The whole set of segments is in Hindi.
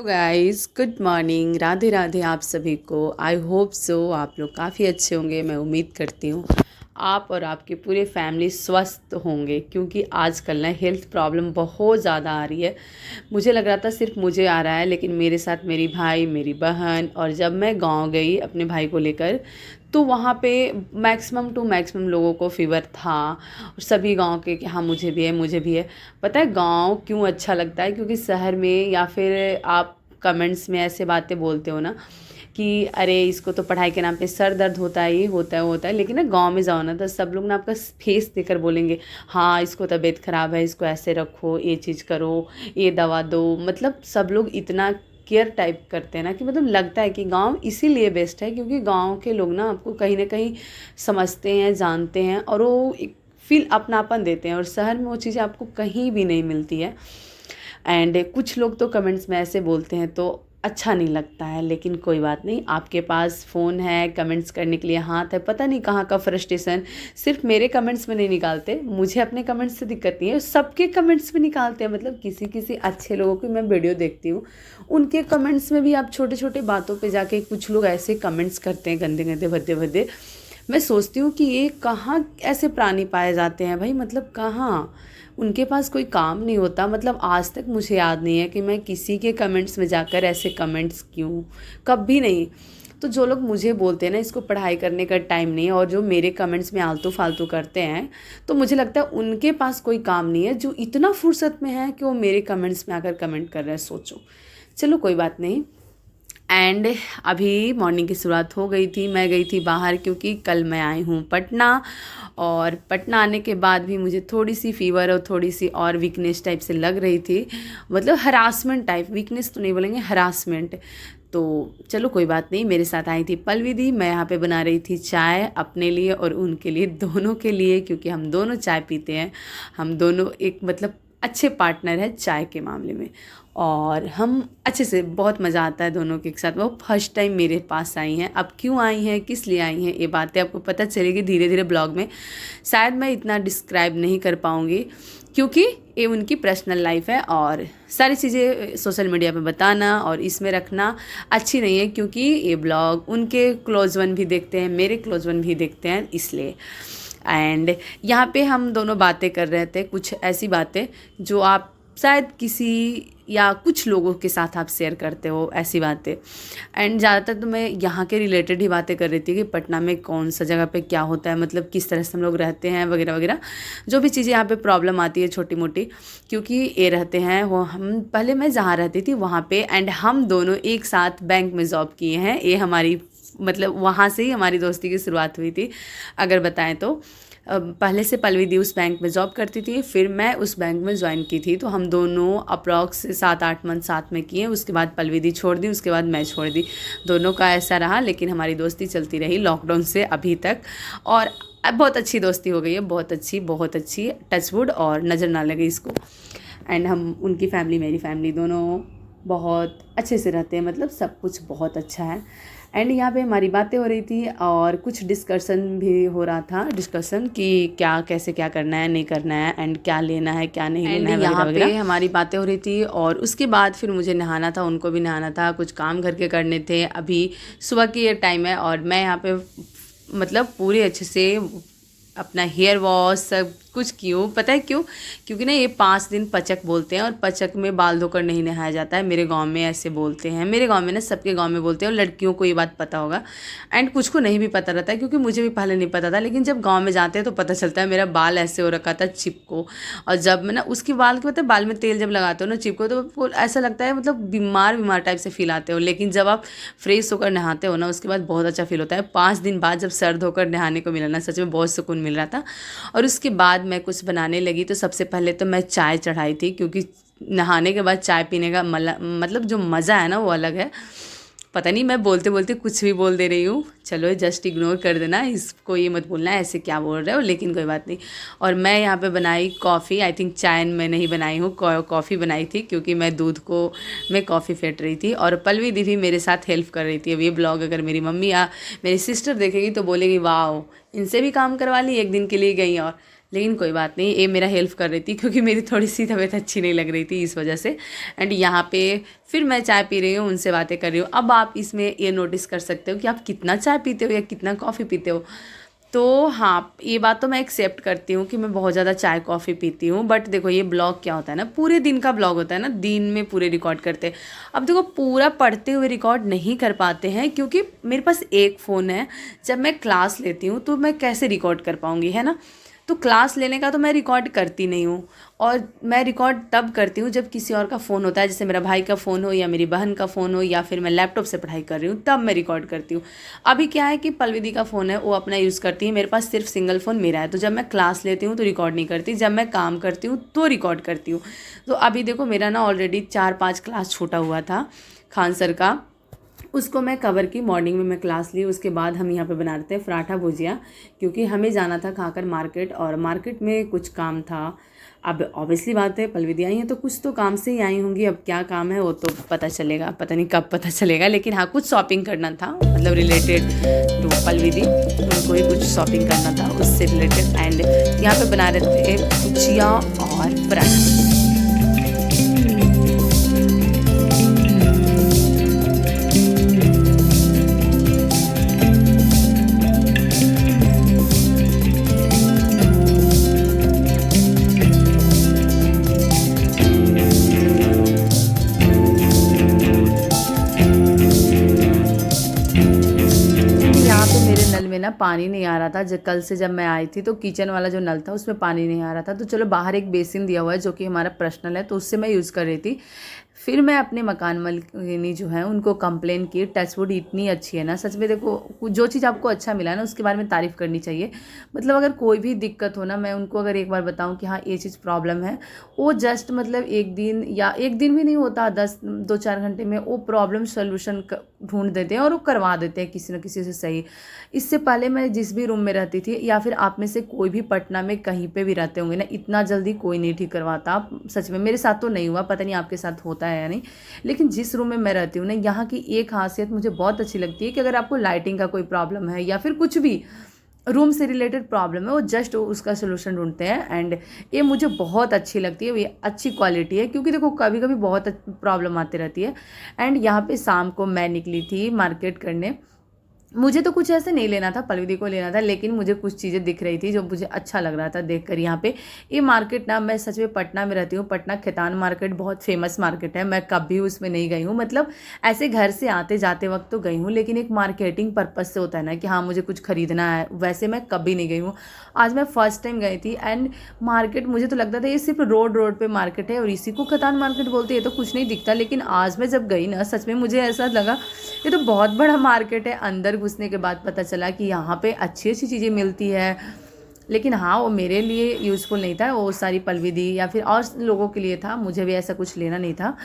तो guys good morning, Radhe Radhe आप सभी को। आई होप सो आप लोग काफ़ी अच्छे होंगे। मैं उम्मीद करती हूँ आप और आपकी पूरे फैमिली स्वस्थ होंगे, क्योंकि आजकल ना हेल्थ प्रॉब्लम बहुत ज़्यादा आ रही है। मुझे लग रहा था सिर्फ मुझे आ रहा है, लेकिन मेरे साथ मेरी भाई, मेरी बहन, और जब मैं गांव गई अपने भाई को लेकर तो वहाँ पे मैक्सिमम टू मैक्सिमम लोगों को फ़ीवर था। और सभी गांव के कि हाँ मुझे भी है, मुझे भी है। पता है गांव क्यों अच्छा लगता है? क्योंकि शहर में या फिर आप कमेंट्स में ऐसे बातें बोलते हो ना कि अरे इसको तो पढ़ाई के नाम पे सर दर्द होता है, ये होता है वो होता है, लेकिन ना गांव में जाओ ना तो सब लोग ना आपका फेस देकर बोलेंगे हाँ इसको तबीयत ख़राब है, इसको ऐसे रखो, ये चीज़ करो, ये दवा दो। मतलब सब लोग इतना केयर टाइप करते हैं ना कि मतलब लगता है कि गांव इसीलिए बेस्ट है, क्योंकि गांव के लोग ना आपको कहीं ना कहीं समझते हैं, जानते हैं, और वो एक फील अपनापन देते हैं। और शहर में वो चीज़ें आपको कहीं भी नहीं मिलती है। एंड कुछ लोग तो कमेंट्स में ऐसे बोलते हैं तो अच्छा नहीं लगता है, लेकिन कोई बात नहीं, आपके पास फ़ोन है, कमेंट्स करने के लिए हाथ है। पता नहीं कहाँ का फ्रस्ट्रेशन सिर्फ मेरे कमेंट्स में नहीं निकालते, मुझे अपने कमेंट्स से दिक्कत नहीं है, सबके कमेंट्स में निकालते हैं। मतलब किसी किसी अच्छे लोगों की मैं वीडियो देखती हूँ, उनके कमेंट्स में भी आप छोटे छोटे बातों पे जाके कुछ लोग ऐसे कमेंट्स करते हैं, गंदे गंदे भद्दे भद्दे। मैं सोचती हूँ कि ये कहाँ ऐसे प्राणी पाए जाते हैं भाई, मतलब कहाँ उनके पास कोई काम नहीं होता? मतलब आज तक मुझे याद नहीं है कि मैं किसी के कमेंट्स में जाकर ऐसे कमेंट्स क्यों, कभी नहीं। तो जो लोग मुझे बोलते हैं ना इसको पढ़ाई करने का टाइम नहीं है, और जो मेरे कमेंट्स में आलतू फालतू करते हैं, तो मुझे लगता है उनके पास कोई काम नहीं है, जो इतना फुर्सत में है कि वो मेरे कमेंट्स में आकर कमेंट कर रहे हैं। सोचो, चलो कोई बात नहीं। एंड अभी मॉर्निंग की शुरुआत हो गई थी, मैं गई थी बाहर, क्योंकि कल मैं आई हूँ पटना। और पटना आने के बाद भी मुझे थोड़ी सी फ़ीवर और थोड़ी सी और वीकनेस टाइप से लग रही थी। मतलब हरासमेंट टाइप, वीकनेस तो नहीं बोलेंगे, हरासमेंट। तो चलो कोई बात नहीं, मेरे साथ आई थी पलवी दी। मैं यहाँ पे बना रही थी चाय अपने लिए और उनके लिए, दोनों के लिए, क्योंकि हम दोनों चाय पीते हैं। हम दोनों एक मतलब अच्छे पार्टनर है चाय के मामले में, और हम अच्छे से, बहुत मज़ा आता है दोनों के एक साथ। वो फर्स्ट टाइम मेरे पास आई हैं। अब क्यों आई हैं, किस लिए आई हैं, ये बातें आपको पता चलेगी धीरे धीरे ब्लॉग में। शायद मैं इतना डिस्क्राइब नहीं कर पाऊँगी, क्योंकि ये उनकी पर्सनल लाइफ है, और सारी चीज़ें सोशल मीडिया पे बताना और इसमें रखना अच्छी नहीं है, क्योंकि ये ब्लॉग उनके क्लोज वन भी देखते हैं, मेरे क्लोज वन भी देखते हैं, इसलिए। एंड यहाँ पे हम दोनों बातें कर रहे थे, कुछ ऐसी बातें जो आप शायद किसी या कुछ लोगों के साथ आप शेयर करते हो, ऐसी बातें। एंड ज़्यादातर तो मैं यहाँ के रिलेटेड ही बातें कर रही थी कि पटना में कौन सा जगह पे क्या होता है, मतलब किस तरह से हम लोग रहते हैं, वगैरह वगैरह, जो भी चीज़ें यहाँ पे प्रॉब्लम आती है छोटी मोटी। क्योंकि ये रहते हैं वो, हम पहले मैं जहाँ रहती थी वहाँ पे, एंड हम दोनों एक साथ बैंक में जॉब किए हैं। ये हमारी मतलब वहाँ से ही हमारी दोस्ती की शुरुआत हुई थी, अगर बताएं तो। पहले से पल्लवी दी उस बैंक में जॉब करती थी, फिर मैं उस बैंक में ज्वाइन की थी, तो हम दोनों अप्रॉक्स 7-8 मंथ साथ में किए। उसके बाद पल्लवी दी छोड़ दी, उसके बाद मैं छोड़ दी। दोनों का ऐसा रहा, लेकिन हमारी दोस्ती चलती रही लॉकडाउन से अभी तक, और अब बहुत अच्छी दोस्ती हो गई है, बहुत अच्छी, बहुत अच्छी, टचवुड, और नज़र ना लगे इसको। एंड हम, उनकी फैमिली मेरी फैमिली, दोनों बहुत अच्छे से रहते हैं, मतलब सब कुछ बहुत अच्छा है। एंड यहाँ पे हमारी बातें हो रही थी, और कुछ डिस्कशन भी हो रहा था, डिस्कशन कि क्या कैसे क्या करना है, नहीं करना है, एंड क्या लेना है, क्या नहीं लेना है, यहाँ पे हमारी बातें हो रही थी। और उसके बाद फिर मुझे नहाना था, उनको भी नहाना था, कुछ काम घर के करने थे। अभी सुबह की ये टाइम है, और मैं यहाँ पे मतलब पूरे अच्छे से अपना हेयर वॉश सब कुछ क्यों, पता है क्यों? क्योंकि ना ये 5 दिन पचक बोलते हैं, और पचक में बाल धोकर नहीं नहाया जाता है। मेरे गांव में ऐसे बोलते हैं, मेरे गांव में ना, सबके गांव में बोलते हैं, और लड़कियों को ये बात पता होगा। एंड कुछ को नहीं भी पता रहता है, क्योंकि मुझे भी पहले नहीं पता था, लेकिन जब गाँव में जाते हैं तो पता चलता है। मेरा बाल ऐसे हो रखा था चिपको, और जब मैं ना उसके बाल के, मतलब बाल में तेल जब लगाते हो ना चिपको, तो ऐसा लगता है मतलब बीमार बीमार टाइप से फील आते हो। लेकिन जब आप फ्रेश होकर नहाते हो ना, उसके बाद बहुत अच्छा फील होता है। 5 दिन बाद जब सर धोकर नहाने को मिला ना, सच में बहुत सुकून मिल रहा था। और उसके बाद मैं कुछ बनाने लगी, तो सबसे पहले तो मैं चाय चढ़ाई थी, क्योंकि नहाने के बाद चाय पीने का मतलब जो मज़ा है ना वो अलग है। पता नहीं मैं बोलते बोलते कुछ भी बोल दे रही हूँ, चलो जस्ट इग्नोर कर देना इसको, ये मत बोलना ऐसे क्या बोल रहे हो, लेकिन कोई बात नहीं। और मैं यहाँ पे बनाई कॉफ़ी, आई थिंक चाय मैं नहीं बनाई हूँ, कॉफ़ी बनाई थी, क्योंकि मैं दूध को, मैं कॉफ़ी फेंट रही थी, और पल्लवी दी भी मेरे साथ हेल्प कर रही थी। अब ये ब्लॉग अगर मेरी मम्मी या मेरी सिस्टर देखेगी तो बोलेगी वाह, इनसे भी काम करवा ली, एक दिन के लिए गई और। लेकिन कोई बात नहीं, ये मेरा हेल्प कर रही थी क्योंकि मेरी थोड़ी सी तबीयत अच्छी नहीं लग रही थी इस वजह से। एंड यहाँ पे फिर मैं चाय पी रही हूँ, उनसे बातें कर रही हूँ। अब आप इसमें ये नोटिस कर सकते हो कि आप कितना चाय पीते हो या कितना कॉफ़ी पीते हो। तो हाँ, ये बात तो मैं एक्सेप्ट करती हूँ कि मैं बहुत ज़्यादा चाय कॉफ़ी पीती हूँ। बट देखो, ये ब्लॉग क्या होता है ना, पूरे दिन का ब्लॉग होता है ना, दिन में पूरे रिकॉर्ड करते हैं। अब देखो, पूरा पढ़ते हुए रिकॉर्ड नहीं कर पाते हैं क्योंकि मेरे पास एक फ़ोन है। जब मैं क्लास लेती हूँ तो मैं कैसे रिकॉर्ड कर पाऊँगी, है ना। तो क्लास लेने का तो मैं रिकॉर्ड करती नहीं हूँ। और मैं रिकॉर्ड तब करती हूँ जब किसी और का फ़ोन होता है, जैसे मेरा भाई का फ़ोन हो या मेरी बहन का फ़ोन हो, या फिर मैं लैपटॉप से पढ़ाई कर रही हूँ तब मैं रिकॉर्ड करती हूँ। अभी क्या है कि पलविदी का फ़ोन है, वो अपना यूज़ करती है, मेरे पास सिर्फ सिंगल फ़ोन मेरा है। तो जब मैं क्लास लेती हूँ तो रिकॉर्ड नहीं करती, जब मैं काम करती हूँ तो रिकॉर्ड करती हूँ। तो अभी देखो, मेरा ना ऑलरेडी 4-5 क्लास छूटा हुआ था खान सर का, उसको मैं कवर की। मॉर्निंग में मैं क्लास ली, उसके बाद हम यहाँ पे बना रहे थे पराठा भुजिया, क्योंकि हमें जाना था खाकर मार्केट, और मार्केट में कुछ काम था। अब ऑब्वियसली बात है, पलविदी आई हैं तो कुछ तो काम से ही आई होंगी। अब क्या काम है वो तो पता चलेगा, पता नहीं कब पता चलेगा। लेकिन हाँ, कुछ शॉपिंग करना था, मतलब रिलेटेड टू पलविदी, उनको ही कुछ शॉपिंग करना था उससे रिलेटेड। एंड यहाँ पे बना रहे थे भुजिया और पराठा। यहाँ पे मेरे नल में ना पानी नहीं आ रहा था। जब कल से जब मैं आई थी तो किचन वाला जो नल था उसमें पानी नहीं आ रहा था। तो चलो, बाहर एक बेसिन दिया हुआ है जो कि हमारा पर्सनल है, तो उससे मैं यूज़ कर रही थी। फिर मैं अपने मकान मालिनी जो है उनको कंप्लेन की। टचवुड इतनी अच्छी है ना, सच में। देखो, जो चीज़ आपको अच्छा मिला है ना उसके बारे में तारीफ़ करनी चाहिए। मतलब अगर कोई भी दिक्कत हो ना, मैं उनको अगर एक बार बताऊं कि हाँ ये चीज़ प्रॉब्लम है, वो जस्ट मतलब एक दिन, या एक दिन भी नहीं होता, 2-4 घंटे में वो प्रॉब्लम सोल्यूशन ढूंढ देते हैं और वो करवा देते हैं किसी न किसी से सही। इससे पहले मैं जिस भी रूम में रहती थी, या फिर आप में से कोई भी पटना में कहीं पे भी रहते होंगे ना, इतना जल्दी कोई नहीं ठीक करवाता। सच में मेरे साथ तो नहीं हुआ, पता नहीं आपके साथ होता है या नहीं। लेकिन जिस रूम में मैं रहती हूँ ना, यहाँ की एक खासियत मुझे बहुत अच्छी लगती है कि अगर आपको लाइटिंग का कोई प्रॉब्लम है या फिर कुछ भी रूम से रिलेटेड प्रॉब्लम है, वो जस्ट उसका सोल्यूशन ढूंढते हैं। एंड ये मुझे बहुत अच्छी लगती है, ये अच्छी क्वालिटी है। क्योंकि देखो, कभी कभी बहुत प्रॉब्लम आती रहती है। एंड यहाँ पे शाम को मैं निकली थी मार्केट करने। मुझे तो कुछ ऐसे नहीं लेना था, पलविदी को लेना था, लेकिन मुझे कुछ चीज़ें दिख रही थी जो मुझे अच्छा लग रहा था देखकर। यहाँ पे ये मार्केट ना, मैं सच में पटना में रहती हूँ, पटना खैतान मार्केट बहुत फेमस मार्केट है। मैं कभी उसमें नहीं गई हूँ, मतलब ऐसे घर से आते जाते वक्त तो गई हूँ, लेकिन एक मार्केटिंग पर्पज़ से होता है ना कि हाँ मुझे कुछ खरीदना है, वैसे मैं कभी नहीं गई हूँ। आज मैं फर्स्ट टाइम गई थी। एंड मार्केट, मुझे तो लगता था ये सिर्फ रोड रोड पे मार्केट है और इसी को खैतान मार्केट बोलते हैं, तो कुछ नहीं दिखता। लेकिन आज मैं जब गई ना, सच में मुझे ऐसा लगा ये तो बहुत बड़ा मार्केट है। अंदर घुसने के बाद पता चला कि यहाँ पे अच्छी अच्छी चीज़ें मिलती है। लेकिन हाँ, वो मेरे लिए यूज़फुल नहीं था, वो सारी पलविदी या फिर और लोगों के लिए था, मुझे भी ऐसा कुछ लेना नहीं था।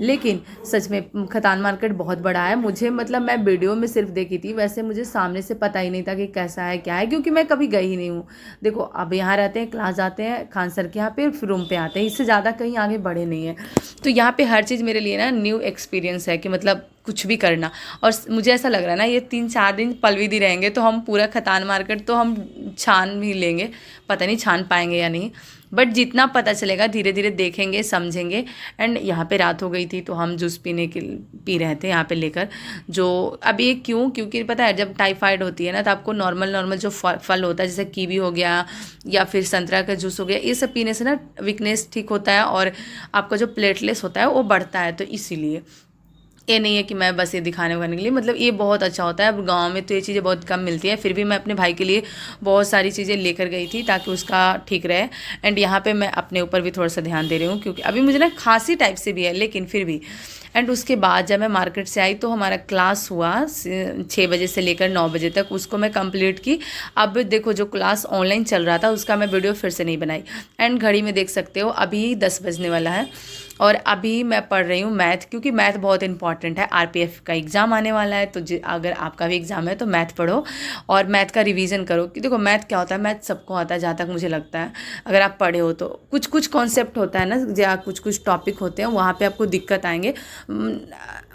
लेकिन सच में खैतान मार्केट बहुत बड़ा है। मुझे, मतलब मैं वीडियो में सिर्फ देखी थी, वैसे मुझे सामने से पता ही नहीं था कि कैसा है क्या है, क्योंकि मैं कभी गई ही नहीं हूँ। देखो, अब यहाँ रहते हैं, क्लास जाते हैं खान सर के यहाँ पे, फिर रूम पे आते हैं, इससे ज़्यादा कहीं आगे बढ़े नहीं है। तो यहाँ पे हर चीज़ मेरे लिए ना न्यू एक्सपीरियंस है कि मतलब कुछ भी करना। और मुझे ऐसा लग रहा है ना, ये 3-4 दिन पलविदी रहेंगे तो हम पूरा खैतान मार्केट तो हम छान भी लेंगे। पता नहीं छान पाएंगे या नहीं, बट जितना पता चलेगा धीरे धीरे देखेंगे, समझेंगे। एंड यहाँ पे रात हो गई थी तो हम जूस पी रहे थे यहाँ पे लेकर। जो अब ये क्योंकि पता है, जब टाइफाइड होती है ना तो आपको नॉर्मल जो फल होता है, जैसे कीवी हो गया या फिर संतरा का जूस हो गया, ये सब पीने से ना वीकनेस ठीक होता है और आपका जो प्लेटलेस होता है वो बढ़ता है। तो इसीलिए ये नहीं है कि मैं बस ये दिखाने उखाने के लिए, मतलब ये बहुत अच्छा होता है। अब गांव में तो ये चीज़ें बहुत कम मिलती है, फिर भी मैं अपने भाई के लिए बहुत सारी चीज़ें लेकर गई थी ताकि उसका ठीक रहे। एंड यहाँ पे मैं अपने ऊपर भी थोड़ा सा ध्यान दे रही हूँ, क्योंकि अभी मुझे ना खांसी टाइप से भी है, लेकिन फिर भी। एंड उसके बाद जब मैं मार्केट से आई तो हमारा क्लास हुआ 6 बजे से लेकर 9 बजे तक, उसको मैं कंप्लीट की। अब देखो, जो क्लास ऑनलाइन चल रहा था उसका मैं वीडियो फिर से नहीं बनाई। एंड घड़ी में देख सकते हो अभी 10 बजने वाला है और अभी मैं पढ़ रही हूँ मैथ, क्योंकि मैथ बहुत इंपॉर्टेंट है। आरपीएफ का एग्ज़ाम आने वाला है, तो अगर आपका भी एग्ज़ाम है तो मैथ पढ़ो और मैथ का रिवीजन करो। कि देखो, मैथ क्या होता है, मैथ सबको आता है जहाँ तक मुझे लगता है, अगर आप पढ़े हो तो। कुछ कॉन्सेप्ट होता है ना, या कुछ टॉपिक होते हैं वहाँ पे आपको दिक्कत आएंगे।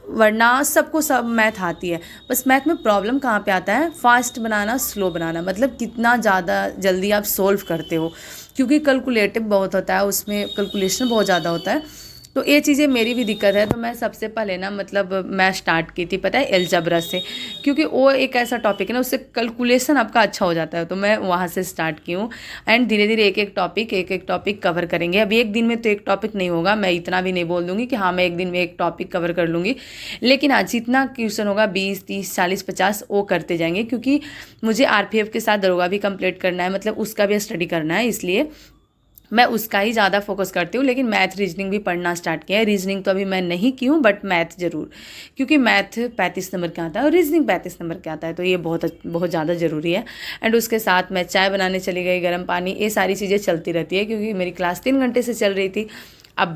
वरना सबको सब मैथ आती है। बस मैथ में प्रॉब्लम कहाँ पे आता है, फास्ट बनाना स्लो बनाना, मतलब कितना ज़्यादा जल्दी आप सोल्व करते हो, क्योंकि कैलकुलेटिव बहुत होता है, उसमें कैलकुलेशन बहुत ज़्यादा होता है। तो ये चीज़ें मेरी भी दिक्कत है। तो मैं सबसे पहले ना मतलब मैं स्टार्ट की थी पता है अलजेब्रा से, क्योंकि वो एक ऐसा टॉपिक है ना उससे कैलकुलेशन आपका अच्छा हो जाता है। तो मैं वहाँ से स्टार्ट की हूँ एंड धीरे धीरे एक एक टॉपिक कवर करेंगे। अब एक दिन में तो एक टॉपिक नहीं होगा, मैं इतना भी नहीं बोल दूँगी कि हाँ मैं एक दिन में एक टॉपिक कवर कर लूँगी, लेकिन आज जितना क्वेश्चन होगा 20 30 40 50 वो करते जाएंगे, क्योंकि मुझे आरपीएफ के साथ दरोगा भी कंप्लीट करना है, मतलब उसका भी स्टडी करना है, इसलिए मैं उसका ही ज़्यादा फोकस करती हूँ। लेकिन मैथ रीजनिंग भी पढ़ना स्टार्ट किया है। रीजनिंग तो अभी मैं नहीं की हूँ, बट मैथ ज़रूर, क्योंकि मैथ 35 नंबर का आता है और रीजनिंग 35 नंबर का आता है, तो ये बहुत बहुत ज़्यादा ज़रूरी है। एंड उसके साथ मैं चाय बनाने चली गई, गर्म पानी, ये सारी चीज़ें चलती रहती है, क्योंकि मेरी क्लास 3 घंटे से चल रही थी। अब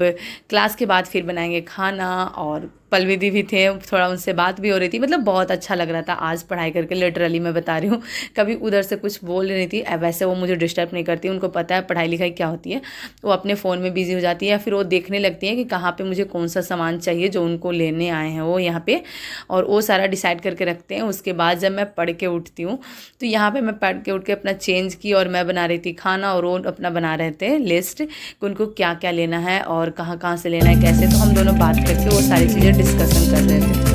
क्लास के बाद फिर बनाएंगे खाना, और पलविदी भी थे, थोड़ा उनसे बात भी हो रही थी, मतलब बहुत अच्छा लग रहा था आज पढ़ाई करके, लिटरली मैं बता रही हूँ। कभी उधर से कुछ बोल रही थी, वैसे वो मुझे डिस्टर्ब नहीं करती, उनको पता है पढ़ाई लिखाई क्या होती है, वो अपने फ़ोन में बिजी हो जाती है, या फिर वो देखने लगती हैं कि कहाँ पे मुझे कौन सा सामान चाहिए जो उनको लेने आए हैं वो यहाँ पे, और वो सारा डिसाइड करके रखते हैं। उसके बाद जब मैं पढ़ के उठती हूँ, तो यहाँ पे मैं पढ़ के उठ के अपना चेंज की, और मैं बना रही थी खाना, और वो अपना बना रहे थे लिस्ट कि उनको क्या क्या लेना है और कहाँ कहाँ से लेना है कैसे, तो हम दोनों बात करके वो सारी चीज़ें डिस्कशन कर रहे थे।